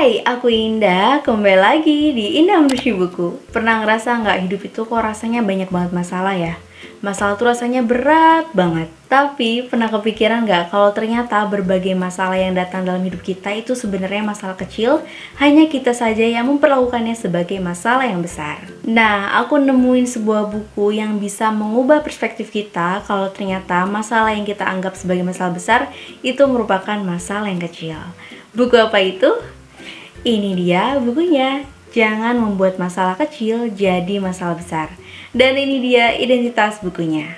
Hai, aku Indah, kembali lagi di Indah Mereview Buku. Pernah ngerasa nggak hidup itu kok rasanya banyak banget masalah ya? Masalah tuh rasanya berat banget. Tapi pernah kepikiran nggak kalau ternyata berbagai masalah yang datang dalam hidup kita itu sebenarnya masalah kecil, hanya kita saja yang memperlakukannya sebagai masalah yang besar. Nah, aku nemuin sebuah buku yang bisa mengubah perspektif kita kalau ternyata masalah yang kita anggap sebagai masalah besar itu merupakan masalah yang kecil. Buku apa itu? Ini dia bukunya, Jangan Membuat Masalah Kecil Jadi Masalah Besar. Dan ini dia identitas bukunya.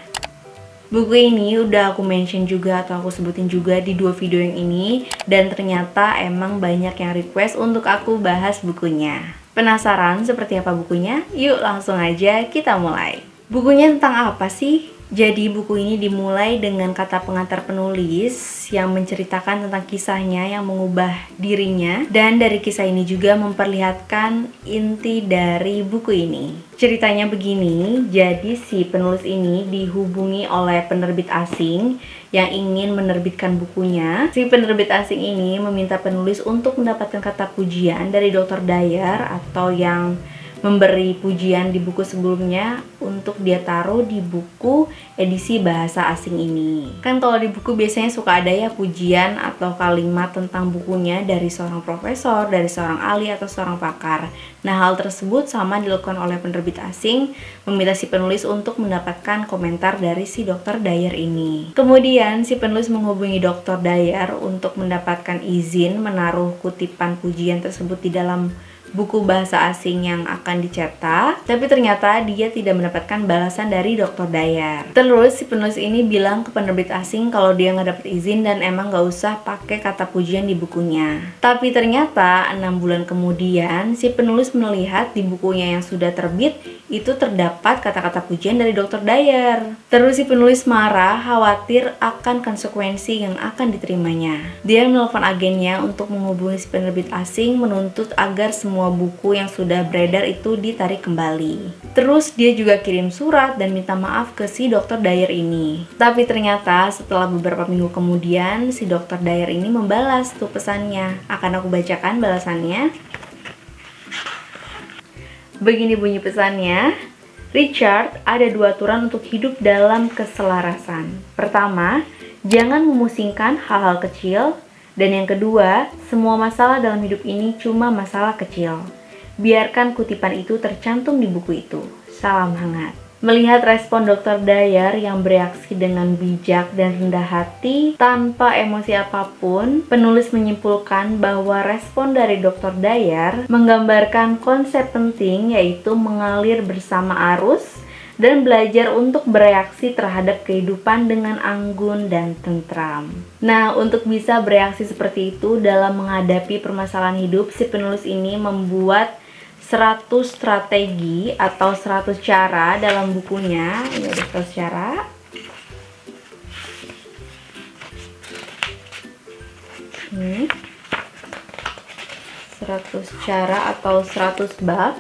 Buku ini udah aku mention juga atau aku sebutin juga di dua video yang ini. Dan ternyata emang banyak yang request untuk aku bahas bukunya. Penasaran seperti apa bukunya? Yuk langsung aja kita mulai. Bukunya tentang apa sih? Jadi buku ini dimulai dengan kata pengantar penulis yang menceritakan tentang kisahnya yang mengubah dirinya. Dan dari kisah ini juga memperlihatkan inti dari buku ini. Ceritanya begini, jadi si penulis ini dihubungi oleh penerbit asing yang ingin menerbitkan bukunya. Si penerbit asing ini meminta penulis untuk mendapatkan kata pujian dari Dr. Dyer atau yang memberi pujian di buku sebelumnya untuk dia taruh di buku edisi bahasa asing ini. Kan kalau di buku biasanya suka ada ya pujian atau kalimat tentang bukunya dari seorang profesor, dari seorang ahli atau seorang pakar. Nah, hal tersebut sama dilakukan oleh penerbit asing, meminta si penulis untuk mendapatkan komentar dari si Dr. Dyer ini. Kemudian si penulis menghubungi Dr. Dyer untuk mendapatkan izin menaruh kutipan pujian tersebut di dalam buku bahasa asing yang akan dicetak, tapi ternyata dia tidak mendapatkan balasan dari Dr. Dyer. Terus si penulis ini bilang ke penerbit asing kalau dia nggak dapet izin dan emang nggak usah pakai kata pujian di bukunya. Tapi ternyata 6 bulan kemudian si penulis melihat di bukunya yang sudah terbit itu terdapat kata-kata pujian dari Dr. Dyer. Terus si penulis marah, khawatir akan konsekuensi yang akan diterimanya. Dia menelpon agennya untuk menghubungi si penerbit asing menuntut agar semua buku yang sudah beredar itu ditarik kembali. Terus dia juga kirim surat dan minta maaf ke si Dr. Dyer ini. Tapi ternyata setelah beberapa minggu kemudian si Dr. Dyer ini membalas tuh pesannya. Akan aku bacakan balasannya. Begini bunyi pesannya. Richard, ada 2 aturan untuk hidup dalam keselarasan. Pertama, jangan memusingkan hal-hal kecil. Dan yang kedua, semua masalah dalam hidup ini cuma masalah kecil. Biarkan kutipan itu tercantum di buku itu. Salam hangat. Melihat respon Dr. Dyer yang bereaksi dengan bijak dan rendah hati tanpa emosi apapun, penulis menyimpulkan bahwa respon dari Dr. Dyer menggambarkan konsep penting yaitu mengalir bersama arus dan belajar untuk bereaksi terhadap kehidupan dengan anggun dan tentram. Nah, untuk bisa bereaksi seperti itu dalam menghadapi permasalahan hidup, si penulis ini membuat 100 strategi atau 100 cara dalam bukunya. Ini ada 100 cara. Ini 100 cara atau 100 bab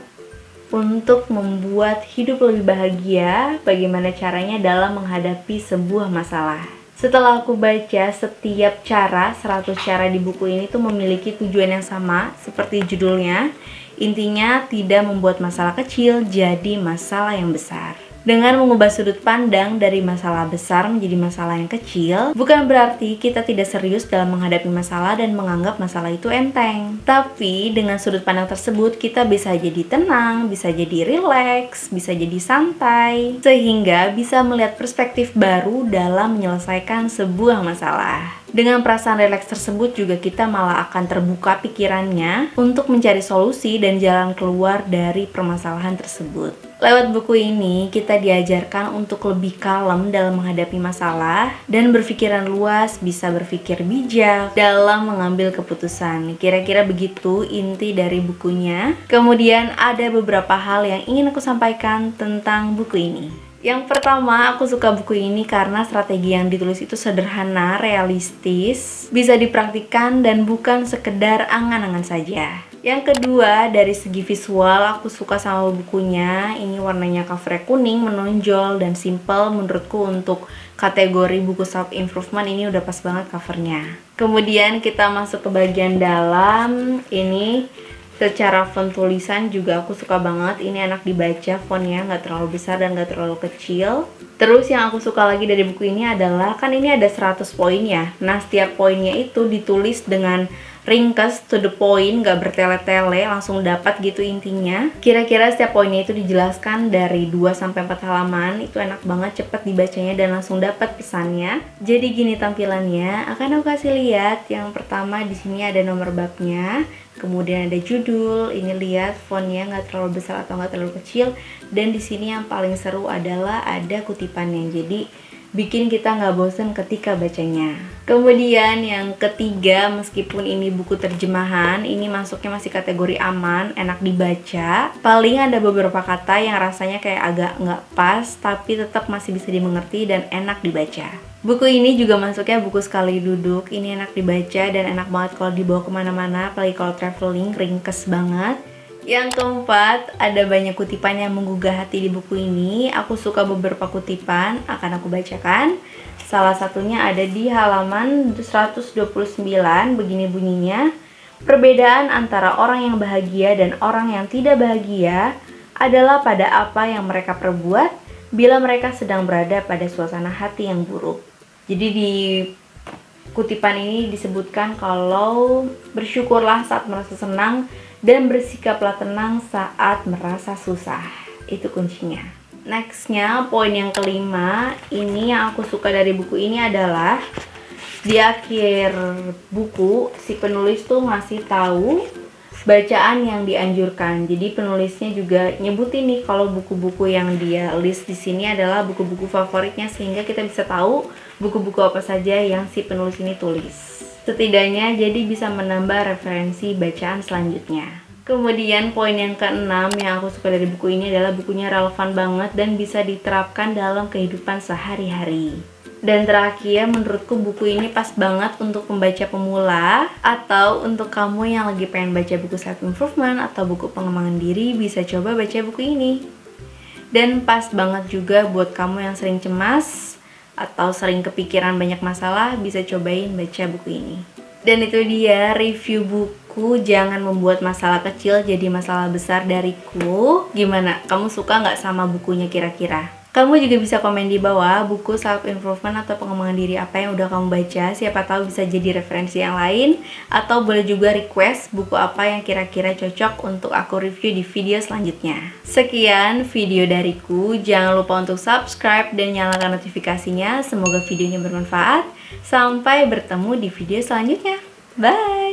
untuk membuat hidup lebih bahagia. Bagaimana caranya dalam menghadapi sebuah masalah. Setelah aku baca, setiap cara, 100 cara di buku ini tuh memiliki tujuan yang sama seperti judulnya. Intinya tidak membuat masalah kecil jadi masalah yang besar. Dengan mengubah sudut pandang dari masalah besar menjadi masalah yang kecil, bukan berarti kita tidak serius dalam menghadapi masalah dan menganggap masalah itu enteng. Tapi dengan sudut pandang tersebut, kita bisa jadi tenang, bisa jadi rileks, bisa jadi santai, sehingga bisa melihat perspektif baru dalam menyelesaikan sebuah masalah. Dengan perasaan rileks tersebut juga kita malah akan terbuka pikirannya untuk mencari solusi dan jalan keluar dari permasalahan tersebut. Lewat buku ini, kita diajarkan untuk lebih kalem dalam menghadapi masalah dan berpikiran luas, bisa berpikir bijak dalam mengambil keputusan. Kira-kira begitu inti dari bukunya. Kemudian ada beberapa hal yang ingin aku sampaikan tentang buku ini. Yang pertama, aku suka buku ini karena strategi yang ditulis itu sederhana, realistis, bisa dipraktikkan dan bukan sekedar angan-angan saja. Yang kedua, dari segi visual aku suka sama bukunya. Ini warnanya covernya kuning, menonjol dan simple. Menurutku untuk kategori buku self improvement ini udah pas banget covernya. Kemudian kita masuk ke bagian dalam. Ini secara font tulisan juga aku suka banget. Ini enak dibaca, fontnya nggak terlalu besar dan nggak terlalu kecil. Terus yang aku suka lagi dari buku ini adalah, kan ini ada 100 poin ya. Nah, setiap poinnya itu ditulis dengan ringkas, to the point, gak bertele-tele, langsung dapat gitu intinya. Kira-kira setiap poinnya itu dijelaskan dari 2-4 halaman. Itu enak banget, cepet dibacanya dan langsung dapat pesannya. Jadi gini tampilannya, akan aku kasih lihat. Yang pertama di sini ada nomor babnya, kemudian ada judul. Ini lihat fontnya nggak terlalu besar atau nggak terlalu kecil. Dan di sini yang paling seru adalah ada kutipannya. Jadi bikin kita nggak bosen ketika bacanya. Kemudian yang ketiga, meskipun ini buku terjemahan, ini masuknya masih kategori aman, enak dibaca. Paling ada beberapa kata yang rasanya kayak agak nggak pas, tapi tetap masih bisa dimengerti dan enak dibaca. Buku ini juga masuknya buku sekali duduk. Ini enak dibaca dan enak banget kalau dibawa kemana-mana, apalagi kalau traveling, ringkes banget. Yang keempat, ada banyak kutipan yang menggugah hati di buku ini. Aku suka beberapa kutipan, akan aku bacakan. Salah satunya ada di halaman 129, begini bunyinya. Perbedaan antara orang yang bahagia dan orang yang tidak bahagia adalah pada apa yang mereka perbuat bila mereka sedang berada pada suasana hati yang buruk. Jadi di kutipan ini disebutkan kalau bersyukurlah saat merasa senang dan bersikaplah tenang saat merasa susah. Itu kuncinya. Nextnya, poin yang kelima. Ini yang aku suka dari buku ini adalah di akhir buku si penulis tuh ngasih tahu bacaan yang dianjurkan. Jadi penulisnya juga nyebutin nih kalau buku-buku yang dia list di sini adalah buku-buku favoritnya, sehingga kita bisa tahu buku-buku apa saja yang si penulis ini tulis. Setidaknya jadi bisa menambah referensi bacaan selanjutnya. Kemudian poin yang keenam yang aku suka dari buku ini adalah bukunya relevan banget dan bisa diterapkan dalam kehidupan sehari-hari. Dan terakhir, menurutku buku ini pas banget untuk pembaca pemula atau untuk kamu yang lagi pengen baca buku self improvement atau buku pengembangan diri, bisa coba baca buku ini. Dan pas banget juga buat kamu yang sering cemas atau sering kepikiran banyak masalah, bisa cobain baca buku ini. Dan itu dia review buku Jangan Membuat Masalah Kecil Jadi Masalah Besar dariku. Gimana? Kamu suka nggak sama bukunya kira-kira? Kamu juga bisa komen di bawah buku self improvement atau pengembangan diri apa yang udah kamu baca. Siapa tahu bisa jadi referensi yang lain. Atau boleh juga request buku apa yang kira-kira cocok untuk aku review di video selanjutnya. Sekian video dariku. Jangan lupa untuk subscribe dan nyalakan notifikasinya. Semoga videonya bermanfaat. Sampai bertemu di video selanjutnya. Bye!